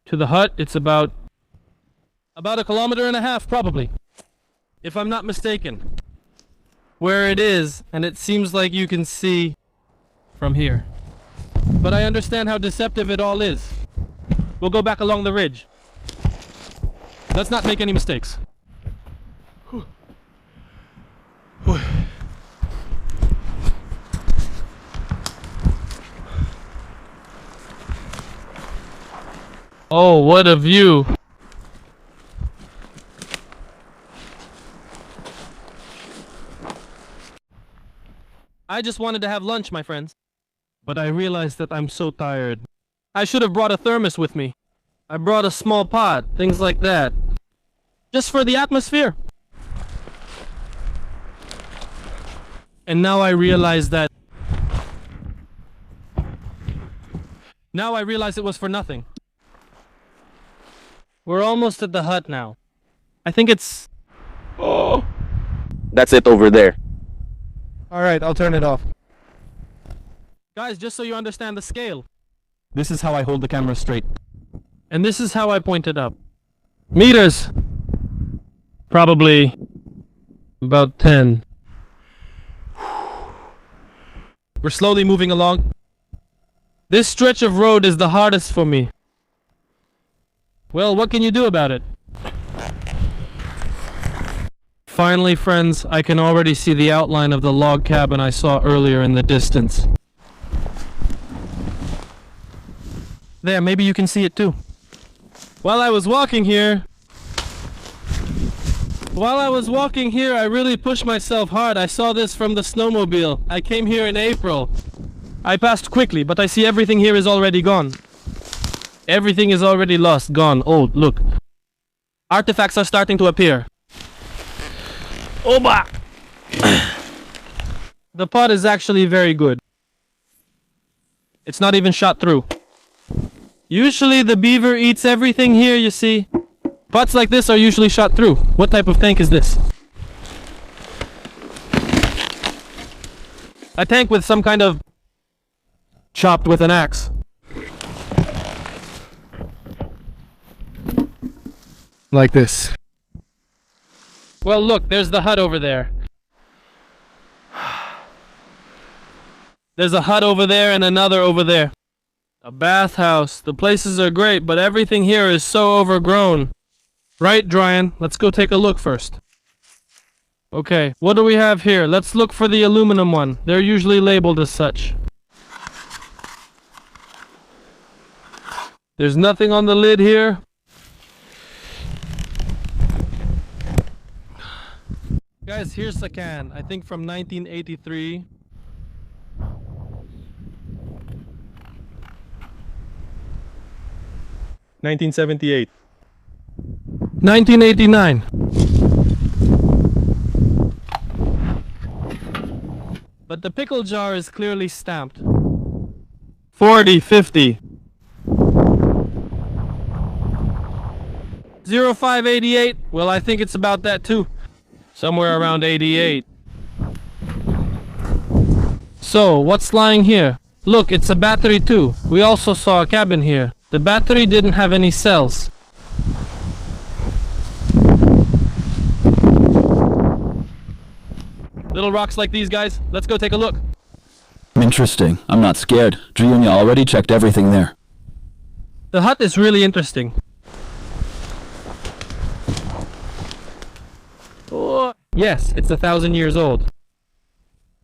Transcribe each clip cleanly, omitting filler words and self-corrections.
To the hut, it's about 1.5 kilometers, probably. If I'm not mistaken. Where it is, and it seems like you can see from here. But I understand how deceptive it all is. We'll go back along the ridge. Let's not make any mistakes. Oh, what a view! I just wanted to have lunch, my friends. But I realized that I'm so tired. I should have brought a thermos with me. I brought a small pot, things like that. Just for the atmosphere. And now I realize that... Now I realize it was for nothing. We're almost at the hut now. I think it's... Oh! That's it over there. Alright, I'll turn it off. Guys, just so you understand the scale. This is how I hold the camera straight. And this is how I point it up. Meters! Probably about 10. We're slowly moving along. This stretch of road is the hardest for me. Well, what can you do about it? Finally, friends, I can already see the outline of the log cabin I saw earlier in the distance. There, maybe you can see it too. While I was walking here, I really pushed myself hard. I saw this from the snowmobile. I came here in April. I passed quickly, but I see everything here is already gone. Everything is already lost, gone, old, look. Artifacts are starting to appear. Oba! The pot is actually very good. It's not even shot through. Usually the beaver eats everything here, you see. Pots like this are usually shot through. What type of tank is this? A tank with some kind of... chopped with an axe. Like this. Well, look, there's the hut over there. There's a hut over there and another over there. A bathhouse. The places are great, but everything here is so overgrown. Right, Dryan? Let's go take a look first. Okay, what do we have here? Let's look for the aluminum one. They're usually labeled as such. There's nothing on the lid here. Guys, here's a can. I think from 1983. 1978. 1989. But the pickle jar is clearly stamped. 40, 50. 0588. Well, I think it's about that too. Somewhere around 88. So, what's lying here? Look, it's a battery too. We also saw a cabin here. The battery didn't have any cells. Little rocks like these, guys. Let's go take a look. Interesting. I'm not scared. Junya already checked everything there. The hut is really interesting. Oh, yes, it's 1,000 years old.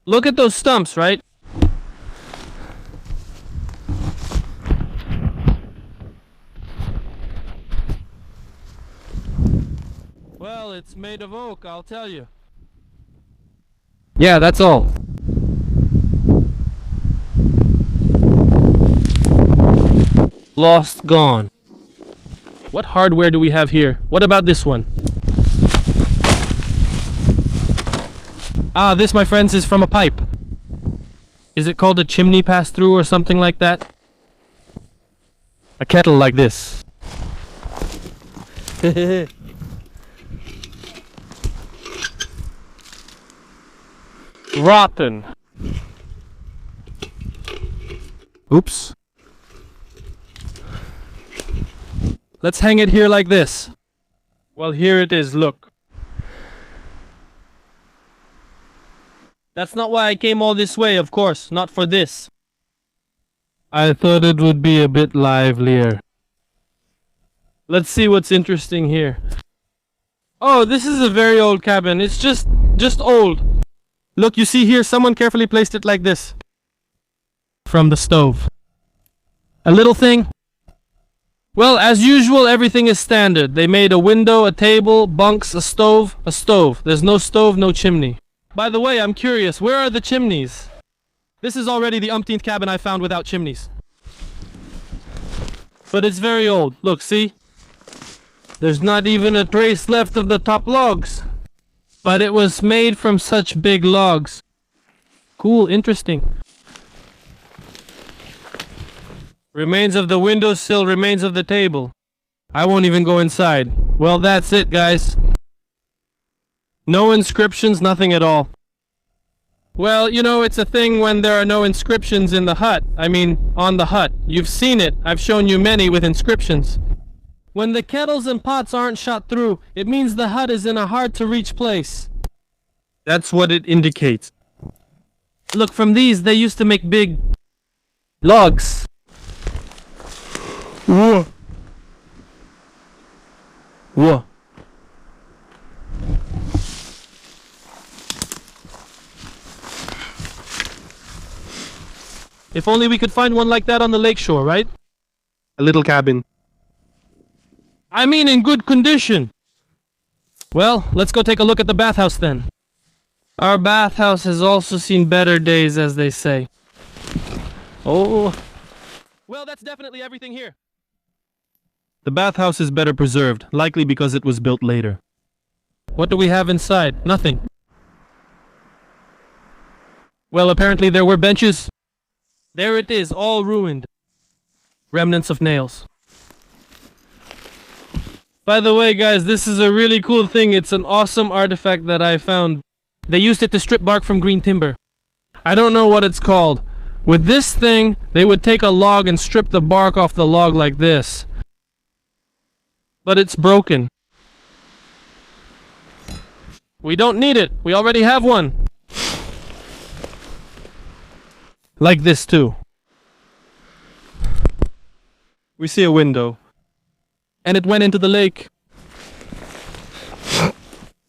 Look at those stumps, right? Well, it's made of oak, I'll tell you. Yeah, that's all. Lost, gone. What hardware do we have here? What about this one? Ah, this, my friends, is from a pipe. Is it called a chimney pass-through or something like that? A kettle like this. Rotten. Oops. Let's hang it here like this. Well, here it is, look. That's not why I came all this way, of course. Not for this. I thought it would be a bit livelier. Let's see what's interesting here. Oh, this is a very old cabin. It's just old. Look, you see here, someone carefully placed it like this. From the stove. A little thing. Well, as usual, everything is standard. They made a window, a table, bunks, a stove. There's no stove, no chimney. By the way, I'm curious, where are the chimneys? This is already the umpteenth cabin I found without chimneys. But it's very old. Look, see? There's not even a trace left of the top logs. But it was made from such big logs. Cool, interesting. Remains of the windowsill, remains of the table. I won't even go inside. Well, that's it, guys. No inscriptions, nothing at all. Well, you know, it's a thing when there are no inscriptions in the hut. I mean, on the hut. You've seen it. I've shown you many with inscriptions. When the kettles and pots aren't shot through, it means the hut is in a hard-to-reach place. That's what it indicates. Look, from these, they used to make big logs. Whoa. Whoa. If only we could find one like that on the lakeshore, right? A little cabin. I mean in good condition. Well, let's go take a look at the bathhouse then. Our bathhouse has also seen better days, as they say. Oh. Well, that's definitely everything here. The bathhouse is better preserved, likely because it was built later. What do we have inside? Nothing. Well, apparently there were benches. There it is, all ruined. Remnants of nails. By the way, guys, this is a really cool thing. It's an awesome artifact that I found. They used it to strip bark from green timber. I don't know what it's called. With this thing, they would take a log and strip the bark off the log like this. But it's broken. We don't need it. We already have one. Like this too. We see a window. And it went into the lake.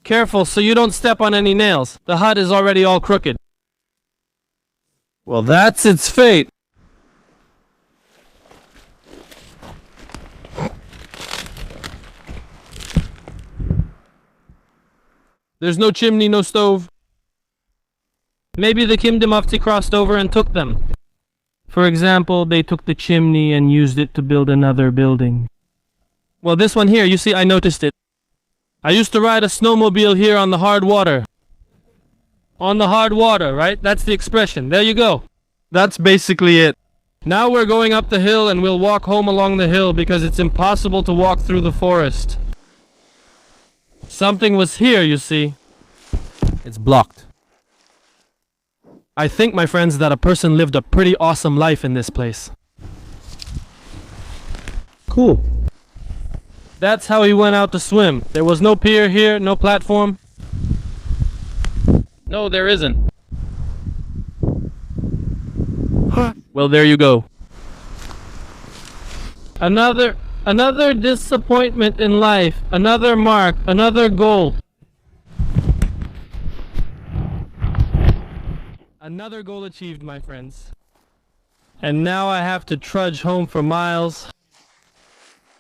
Careful so you don't step on any nails. The hut is already all crooked. Well, that's its fate. There's no chimney, no stove. Maybe the Kimdimofti crossed over and took them. For example, they took the chimney and used it to build another building. Well, this one here, you see, I noticed it. I used to ride a snowmobile here on the hard water. On the hard water, right? That's the expression. There you go. That's basically it. Now we're going up the hill and we'll walk home along the hill because it's impossible to walk through the forest. Something was here, you see. It's blocked. I think, my friends, that a person lived a pretty awesome life in this place. Cool. That's how he went out to swim. There was no pier here, no platform. No, there isn't. Well, there you go. Another disappointment in life. Another mark. Another goal. Another goal achieved, my friends. And now I have to trudge home for miles.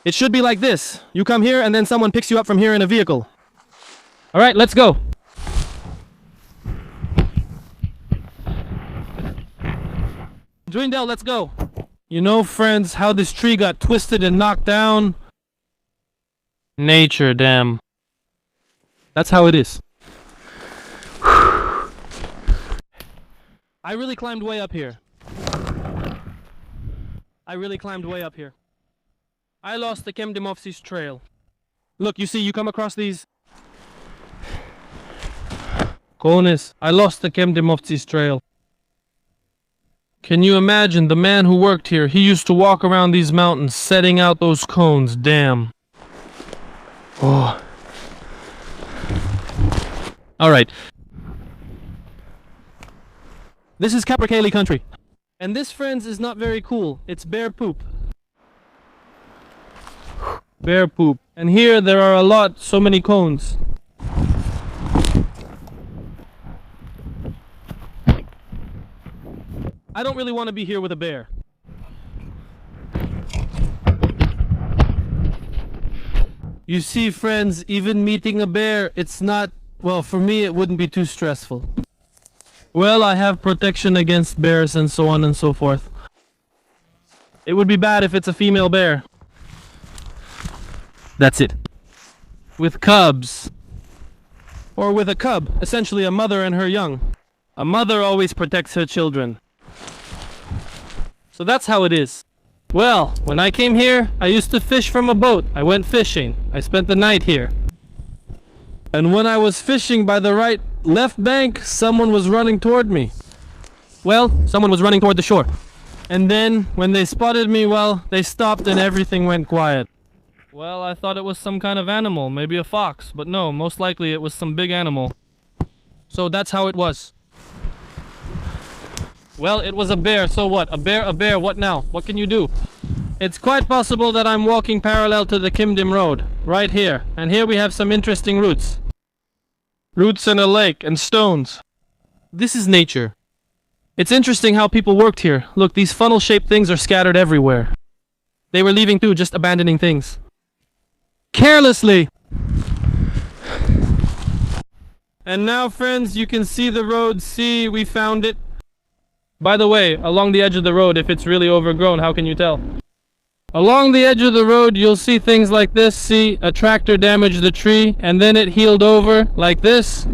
It should be like this. You come here and then someone picks you up from here in a vehicle. Alright, let's go. Dwindell, let's go. You know, friends, how this tree got twisted and knocked down? Nature, damn. That's how it is. I really climbed way up here. I lost the Kemdimovsi's trail. Look, you see, you come across these. Konis, I lost the Kemdimovsi's trail. Can you imagine the man who worked here? He used to walk around these mountains setting out those cones. Damn. Oh. Alright. This is Capercaillie country. And this, friends, is not very cool. It's bear poop. Bear poop. And here there are so many cones. I don't really want to be here with a bear. You see, friends, even meeting a bear, it's not, well, for me it wouldn't be too stressful. Well, I have protection against bears and so on and so forth. It would be bad if it's a female bear. That's it. With cubs. Or with a cub, essentially a mother and her young. A mother always protects her children. So that's how it is. Well, when I came here, I used to fish from a boat. I went fishing. I spent the night here. And when I was fishing by the left bank, someone was running toward me. Well, someone was running toward the shore. And then, when they spotted me, well, they stopped and everything went quiet. Well, I thought it was some kind of animal, maybe a fox. But no, most likely it was some big animal. So that's how it was. Well, it was a bear, so what? A bear, what now? What can you do? It's quite possible that I'm walking parallel to the Kimdim Road, right here. And here we have some interesting roots. Roots and a lake, and stones. This is nature. It's interesting how people worked here. Look, these funnel-shaped things are scattered everywhere. They were leaving too, just abandoning things. Carelessly! And now, friends, you can see the road. See, we found it. By the way, along the edge of the road, if it's really overgrown, how can you tell? Along the edge of the road, you'll see things like this. See, a tractor damaged the tree, and then it healed over, like this.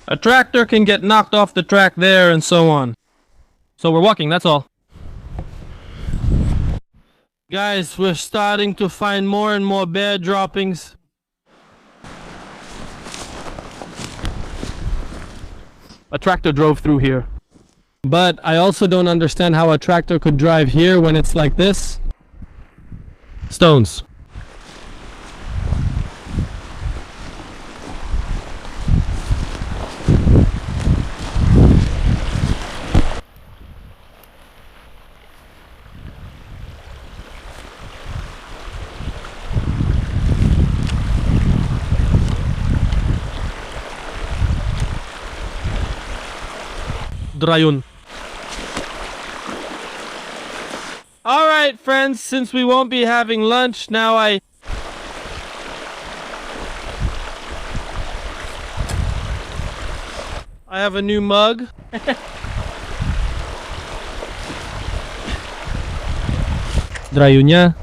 A tractor can get knocked off the track there, and so on. So we're walking, that's all. Guys, we're starting to find more and more bear droppings. A tractor drove through here. But I also don't understand how a tractor could drive here when it's like this. Stones. Drayun. Alright, friends, since we won't be having lunch, now I have a new mug. Drayunnya.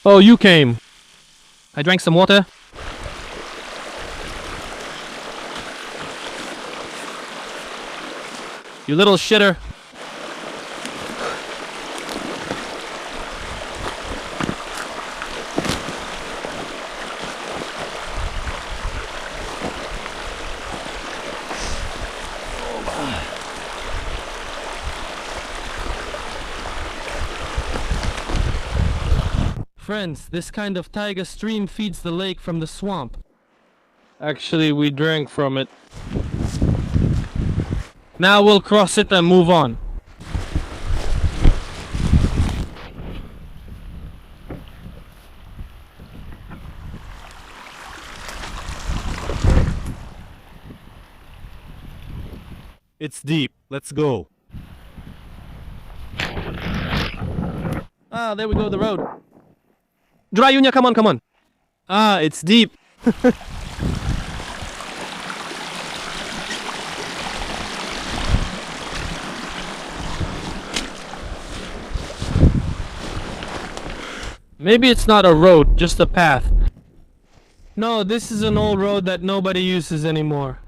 Oh, you came. I drank some water. You little shitter. Friends, this kind of Taiga stream feeds the lake from the swamp. Actually, we drank from it. Now we'll cross it and move on. It's deep. Let's go. Ah, there we go, the road. Drayunya, come on, come on. Ah, it's deep. Maybe it's not a road, just a path. No, this is an old road that nobody uses anymore.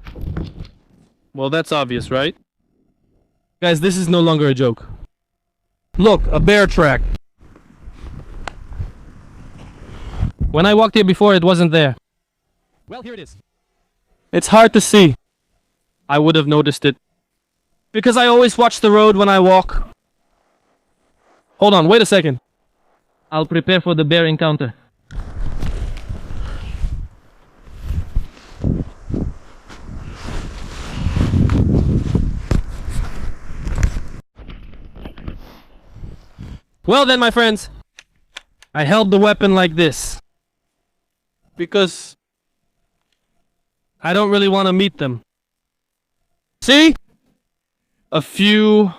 Well, that's obvious, right? Guys, this is no longer a joke. Look, a bear track. When I walked here before, it wasn't there. Well, here it is. It's hard to see. I would have noticed it. Because I always watch the road when I walk. Hold on, wait a second. I'll prepare for the bear encounter. Well then, my friends, I held the weapon like this because I don't really want to meet them. See? A few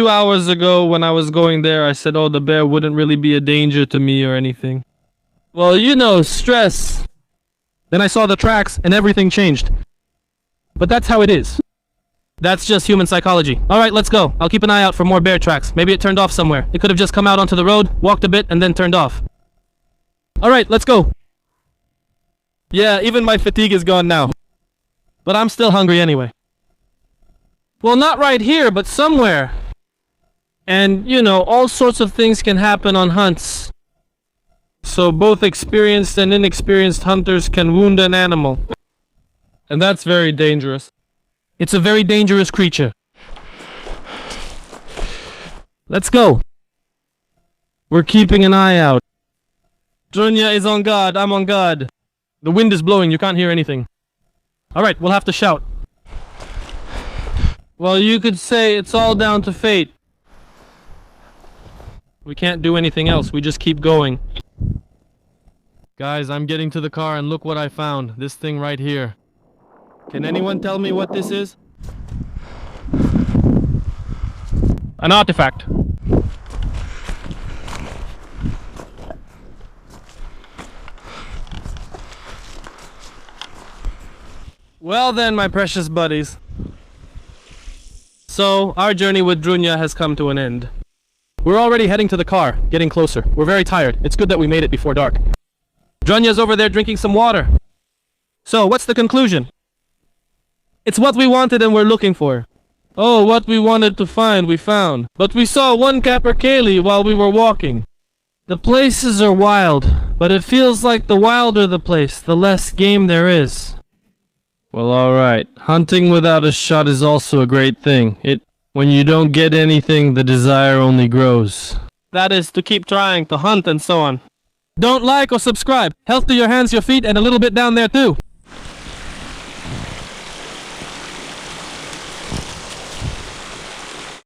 hours ago when I was going there, I said, oh, the bear wouldn't really be a danger to me or anything. Well, you know, stress. Then I saw the tracks and everything changed. But that's how it is. That's just human psychology. Alright, let's go. I'll keep an eye out for more bear tracks. Maybe it turned off somewhere. It could have just come out onto the road, walked a bit, and then turned off. Alright, let's go. Yeah, even my fatigue is gone now. But I'm still hungry anyway. Well, not right here, but somewhere. And, you know, all sorts of things can happen on hunts. So both experienced and inexperienced hunters can wound an animal. And that's very dangerous. It's a very dangerous creature. Let's go. We're keeping an eye out. Drunya is on guard. I'm on guard. The wind is blowing. You can't hear anything. Alright, we'll have to shout. Well, you could say it's all down to fate. We can't do anything else. We just keep going. Guys, I'm getting to the car and look what I found. This thing right here. Can anyone tell me what this is? An artifact. Well then, my precious buddies. So, our journey with Drunya has come to an end. We're already heading to the car, getting closer. We're very tired. It's good that we made it before dark. Drunya's over there drinking some water. So, what's the conclusion? It's what we wanted and we're looking for. Oh, what we wanted to find, we found. But we saw one capercaillie while we were walking. The places are wild, but it feels like the wilder the place, the less game there is. Well, alright. Hunting without a shot is also a great thing. When you don't get anything, the desire only grows. That is, to keep trying to hunt and so on. Don't like or subscribe. Health to your hands, your feet, and a little bit down there too.